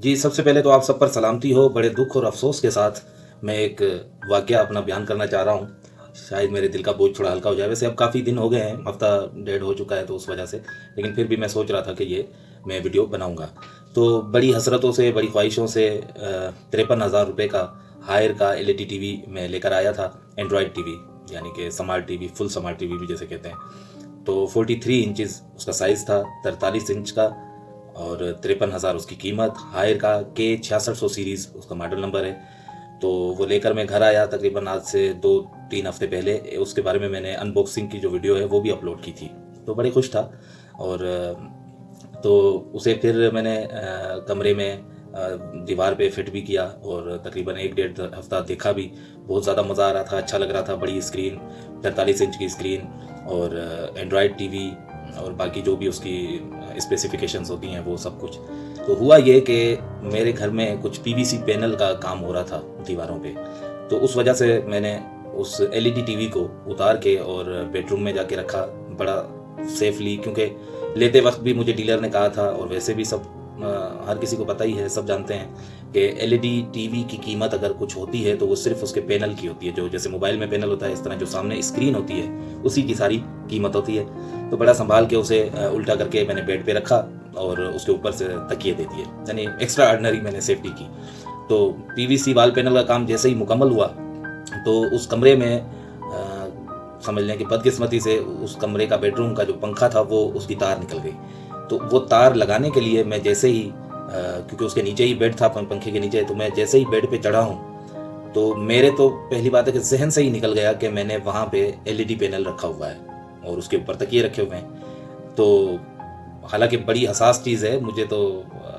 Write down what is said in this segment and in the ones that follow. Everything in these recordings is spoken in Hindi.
जी, सबसे पहले तो आप सब पर सलामती हो। बड़े दुःख और अफ़सोस के साथ मैं एक वाक़या अपना बयान करना चाह रहा हूँ। शायद मेरे दिल का बोझ थोड़ा हल्का हो जाए। वैसे अब काफ़ी दिन हो गए हैं, हफ़्ता डेढ़ हो चुका है तो उस वजह से। लेकिन फिर भी मैं सोच रहा था कि ये मैं वीडियो बनाऊँगा। तो बड़ी हसरतों से, बड़ी ख़्वाहिशों से 53,000 रुपए का हायर का एलईडी टीवी मैं लेकर आया था। एंड्रॉयड टीवी यानी कि smart TV, full smart TV भी जिसे कहते हैं। तो 43 इंचेस उसका साइज़ था, 43 इंच का और 53,000 उसकी कीमत। हायर का के 6600 सीरीज़ उसका मॉडल नंबर है। तो वो लेकर मैं घर आया तकरीबन आज से 2-3 हफ्ते पहले। उसके बारे में मैंने अनबॉक्सिंग की जो वीडियो है वो भी अपलोड की थी। तो बड़े खुश था और तो उसे फिर मैंने कमरे में दीवार पे फिट भी किया और तकरीबन 1 डेढ़ हफ्ता देखा भी। बहुत ज़्यादा मज़ा आ रहा था, अच्छा लग रहा था। बड़ी स्क्रीन, 43 इंच की स्क्रीन और एंड्रॉयड टीवी और बाकी जो भी उसकी स्पेसिफिकेशंस होती हैं वो सब कुछ। तो हुआ ये कि मेरे घर में कुछ पीवीसी पैनल का काम हो रहा था दीवारों पे। तो उस वजह से मैंने उस एलईडी टीवी को उतार के और बेडरूम में जाके रखा बड़ा सेफली, क्योंकि लेते वक्त भी मुझे डीलर ने कहा था और वैसे भी सब हर किसी को पता ही है, सब जानते हैं कि एलईडी टीवी की कीमत अगर कुछ होती है तो वो सिर्फ उसके पैनल की होती है। जो जैसे मोबाइल में पैनल होता है, इस तरह जो सामने स्क्रीन होती है उसी की सारी कीमत होती है। तो बड़ा संभाल के उसे उल्टा करके मैंने बेड पे रखा और उसके ऊपर से तकिए दे दिए, यानी एक्स्ट्रा ऑर्डिनरी मैंने सेफ्टी की। तो पीवीसी वाल पैनल का काम जैसे ही मुकम्मल हुआ तो उस कमरे में समझ लें कि बदकिस्मती से उस कमरे का बेडरूम का जो पंखा था वो उसकी तार निकल गई। तो वो तार लगाने के लिए मैं जैसे ही क्योंकि उसके नीचे ही बेड था, पंखे के नीचे, तो मैं जैसे ही बेड पे चढ़ा हूँ तो मेरे तो पहली बात है कि जहन से ही निकल गया कि मैंने वहाँ पे एलईडी पैनल रखा हुआ है और उसके ऊपर तकिए रखे हुए हैं। तो हालांकि बड़ी हसास चीज़ है, मुझे तो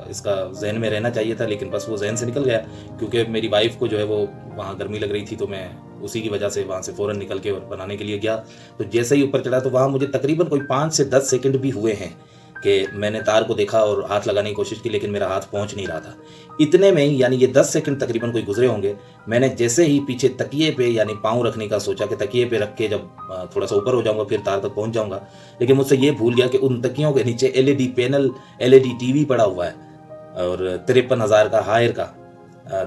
इसका जहन में रहना चाहिए था, लेकिन बस वो जहन से निकल गया क्योंकि मेरी वाइफ को जो है वो वहाँ गर्मी लग रही थी, तो मैं उसी की वजह से वहाँ से फ़ौरन निकल के और बनाने के लिए गया। तो जैसे ही ऊपर चढ़ा तो वहाँ मुझे तकरीबन कोई 5 से 10 सेकंड भी हुए हैं कि मैंने तार को देखा और हाथ लगाने की कोशिश की, लेकिन मेरा हाथ पहुंच नहीं रहा था। इतने में ही, यानी ये 10 सेकंड तकरीबन कोई गुजरे होंगे, मैंने जैसे ही पीछे तकिए पे यानी पाँव रखने का सोचा कि तकिए पे रख के जब थोड़ा सा ऊपर हो जाऊंगा फिर तार तक पहुंच जाऊंगा, लेकिन मुझसे ये भूल गया कि उन तकियों के नीचे एलईडी पैनल, एलईडी टीवी पड़ा हुआ है और 53,000 का हायर का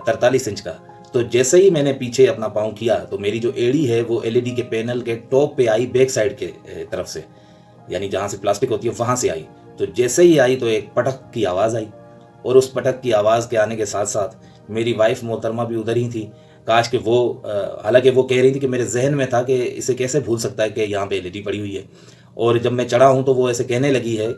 43 इंच का। तो जैसे ही मैंने पीछे अपना पाँव किया तो मेरी जो एड़ी है वो एलईडी के पैनल के टॉप पे आई, बैक साइड के तरफ से, यानी जहाँ से प्लास्टिक होती है वहाँ से आई। तो जैसे ही आई तो एक पटक की आवाज़ आई और उस पटक की आवाज़ के आने के साथ साथ मेरी वाइफ मोहतरमा भी उधर ही थी। काश कि वो हालांकि वो कह रही थी कि मेरे जहन में था कि इसे कैसे भूल सकता है कि यहाँ पे एलईडी पड़ी हुई है। और जब मैं चढ़ा हूँ तो वो ऐसे कहने लगी है,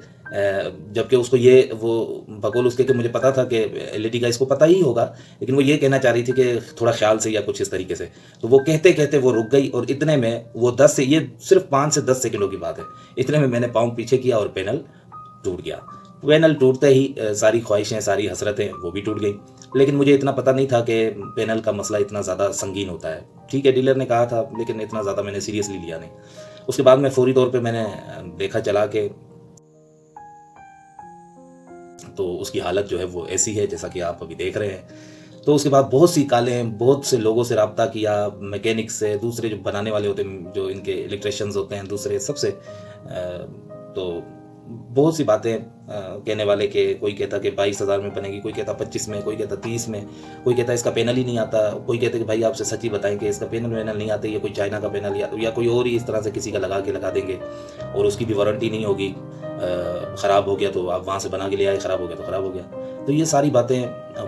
जबकि उसको ये वो बकौल उसके कि मुझे पता था कि एलईडी का इसको पता ही होगा, लेकिन वो ये कहना चाह रही थी कि थोड़ा ख्याल से या कुछ इस तरीके से। तो वो कहते कहते वो रुक गई और इतने में वो 10 से, ये सिर्फ 5 से 10 सेकंडों की बात है, इतने में मैंने पाँव पीछे किया और पैनल टूट गया। पैनल टूटते ही सारी ख्वाहिशें, सारी हसरतें वो भी टूट गई। लेकिन मुझे इतना पता नहीं था कि पैनल का मसला इतना ज़्यादा संगीन होता है। ठीक है, डीलर ने कहा था, लेकिन इतना ज़्यादा मैंने सीरियसली लिया नहीं। उसके बाद मैं फौरी तौर पे मैंने देखा चला के, तो उसकी हालत जो है वो ऐसी है जैसा कि आप अभी देख रहे हैं। तो उसके बाद बहुत सी कॉलें, बहुत से लोगों से रब्ता किया, मैकेनिक से, दूसरे जो बनाने वाले होते हैं, जो इनके इलेक्ट्रिशियंस होते हैं, दूसरे सबसे तो बहुत सी बातें कहने वाले के, कोई कहता कि 22,000 में बनेगी, कोई कहता 25 में, कोई कहता 30 में, कोई कहता इसका पैनल ही नहीं आता, कोई कहता कि भाई आपसे सच्ची बताएं कि इसका पैनल वैनल नहीं आता, ये कोई चाइना का पैनल या कोई और ही इस तरह से किसी का लगा देंगे और उसकी भी वारंटी नहीं होगी। ख़राब हो गया तो आप वहाँ से बना के ले आए, ख़राब हो गया तो ख़राब हो गया। तो ये सारी बातें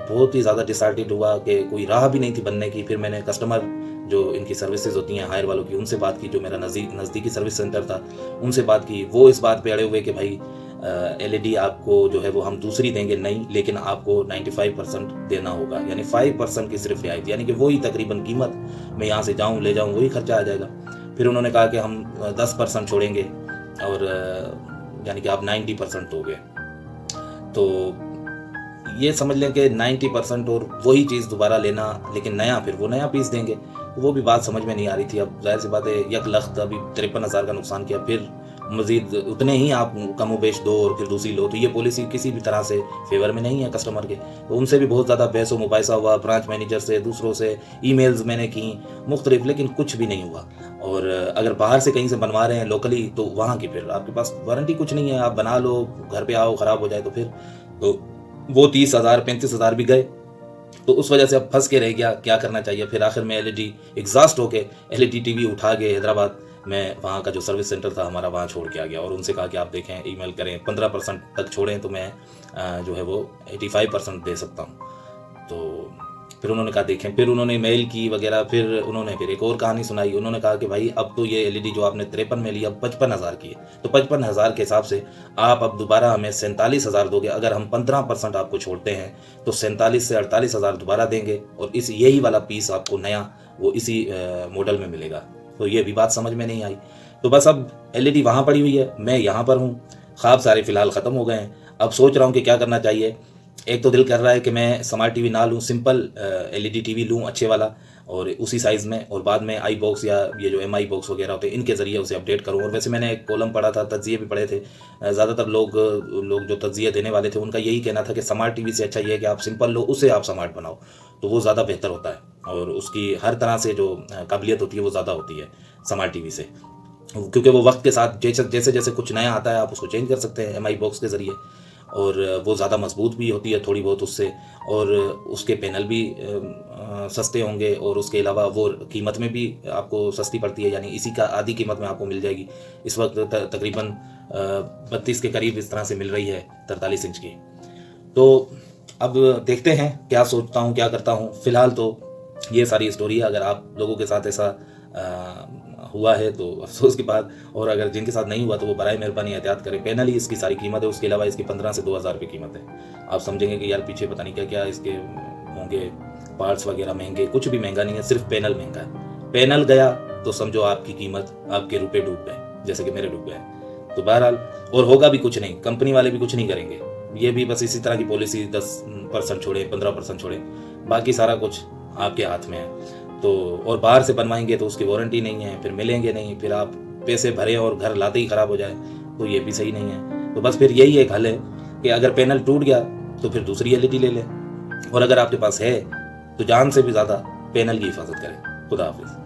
बहुत ही ज़्यादा डिसहार्टेड हुआ कि कोई राह भी नहीं थी बनने की। फिर मैंने कस्टमर जो इनकी सर्विसेज होती हैं हायर वालों की, उनसे बात की, जो मेरा नज़दीकी सर्विस सेंटर था उनसे बात की। वो इस बात पे अड़े हुए कि भाई एलईडी आपको जो है वो हम दूसरी देंगे, नहीं, लेकिन आपको 95% देना होगा, यानी 5% की सिर्फ रियायत, यानी कि वही तकरीबन कीमत, मैं यहाँ से जाऊँ ले जाऊँ वही खर्चा आ जाएगा। फिर उन्होंने कहा कि हम 10% छोड़ेंगे और यानी कि आप 90% दोगे। तो ये समझ लें कि 90% और वही चीज़ दोबारा लेना, लेकिन नया, फिर वो नया पीस देंगे। तो वो भी बात समझ में नहीं आ रही थी। अब जाहिर सी बात है, यक लख्त अभी 53,000 का नुकसान किया, फिर मज़ीद उतने ही आप कमो बेच दो और फिर दूसरी लो, तो ये पॉलिसी किसी भी तरह से फेवर में नहीं है कस्टमर के। तो उनसे भी बहुत ज़्यादा बहस व मुबाहिसा हुआ, ब्रांच मैनेजर से, दूसरों से ईमेल्स मैंने की मुख्तलिफ, लेकिन कुछ भी नहीं हुआ। और अगर बाहर से कहीं से बनवा रहे हैं लोकली, तो वहाँ की फिर आपके पास वारंटी कुछ नहीं है, आप बना लो, घर पे आओ, ख़राब हो जाए तो फिर तो वो 30,000 35,000 भी गए। तो उस वजह से अब फंस के रह गया, क्या करना चाहिए। फिर आखिर में एलईडी एग्जॉस्ट होके एलईडी टीवी उठा के हैदराबाद में वहाँ का जो सर्विस सेंटर था हमारा, वहाँ छोड़ के आ गया और उनसे कहा कि आप देखें, ईमेल करें, 15% तक छोड़ें तो मैं जो है वो 85% दे सकता हूँ। तो फिर उन्होंने कहा देखें, फिर उन्होंने मेल की वगैरह, फिर उन्होंने फिर एक और कहानी सुनाई। उन्होंने कहा कि भाई अब तो ये एलईडी जो आपने 53 में ली, अब 55,000 की है, तो 55,000 के हिसाब से आप अब दोबारा हमें 47,000 दोगे। अगर हम 15% आपको छोड़ते हैं तो 47 से 48,000 दोबारा देंगे और इस यही वाला पीस आपको नया वो इसी मॉडल में मिलेगा। तो ये भी बात समझ में नहीं आई। तो बस अब एलईडी वहाँ पड़ी हुई है, मैं यहाँ पर हूँ, ख्वाब सारे फिलहाल ख़त्म हो गए हैं। अब सोच रहा हूँ कि क्या करना चाहिए। एक तो दिल कर रहा है कि मैं स्मार्ट टीवी ना लूँ, सिंपल एलईडी टीवी लूँ अच्छे वाला और उसी साइज़ में, और बाद में आई बॉक्स या ये जो एमआई बॉक्स वगैरह होते हैं इनके ज़रिए उसे अपडेट करूँ। और वैसे मैंने एक कॉलम पढ़ा था, तज्जिए भी पढ़े थे, ज़्यादातर लोग जो तज्जिए देने वाले थे उनका यही कहना था कि स्मार्ट टीवी से अच्छा ये है कि आप सिंपल लो, उसे आप स्मार्ट बनाओ, तो वो ज़्यादा बेहतर होता है और उसकी हर तरह से जो काबिलियत होती है वो ज़्यादा होती है स्मार्ट टीवी से, क्योंकि वो वक्त के साथ जैसे जैसे कुछ नया आता है आप उसको चेंज कर सकते हैं एमआई बॉक्स के ज़रिए, और वो ज़्यादा मजबूत भी होती है थोड़ी बहुत उससे, और उसके पैनल भी सस्ते होंगे, और उसके अलावा वो कीमत में भी आपको सस्ती पड़ती है, यानी इसी का आधी कीमत में आपको मिल जाएगी। इस वक्त तकरीबन 32 के करीब इस तरह से मिल रही है 43 इंच की। तो अब देखते हैं क्या सोचता हूँ, क्या करता हूँ। फ़िलहाल तो ये सारी स्टोरी है। अगर आप लोगों के साथ ऐसा हुआ है तो अफसोस की बात, और अगर जिनके साथ नहीं हुआ तो वो बराए मेहरबानी एहतियात करें। पैनल ही इसकी सारी कीमत है, उसके अलावा इसकी 15 से 2,000 रुपये कीमत है। आप समझेंगे कि यार पीछे पता नहीं क्या क्या इसके होंगे, पार्ट्स वगैरह महंगे, कुछ भी महंगा नहीं है, सिर्फ पैनल महंगा है। पैनल गया तो समझो आपकी कीमत, आपके रुपए डूब गए, जैसे कि मेरे डूब गए। तो बहरहाल, और होगा भी कुछ नहीं, कंपनी वाले भी कुछ नहीं करेंगे, ये भी बस इसी तरह की पॉलिसी 10% छोड़े, 15% छोड़े, बाकी सारा कुछ आपके हाथ में है। तो और बाहर से बनवाएंगे तो उसकी वारंटी नहीं है, फिर मिलेंगे नहीं, फिर आप पैसे भरें और घर लाते ही ख़राब हो जाए, तो ये भी सही नहीं है। तो बस फिर यही एक हल है कि अगर पैनल टूट गया तो फिर दूसरी एलईडी ले लें, और अगर आपके पास है तो जान से भी ज़्यादा पैनल की हिफाजत करें। खुदा हाफिज़।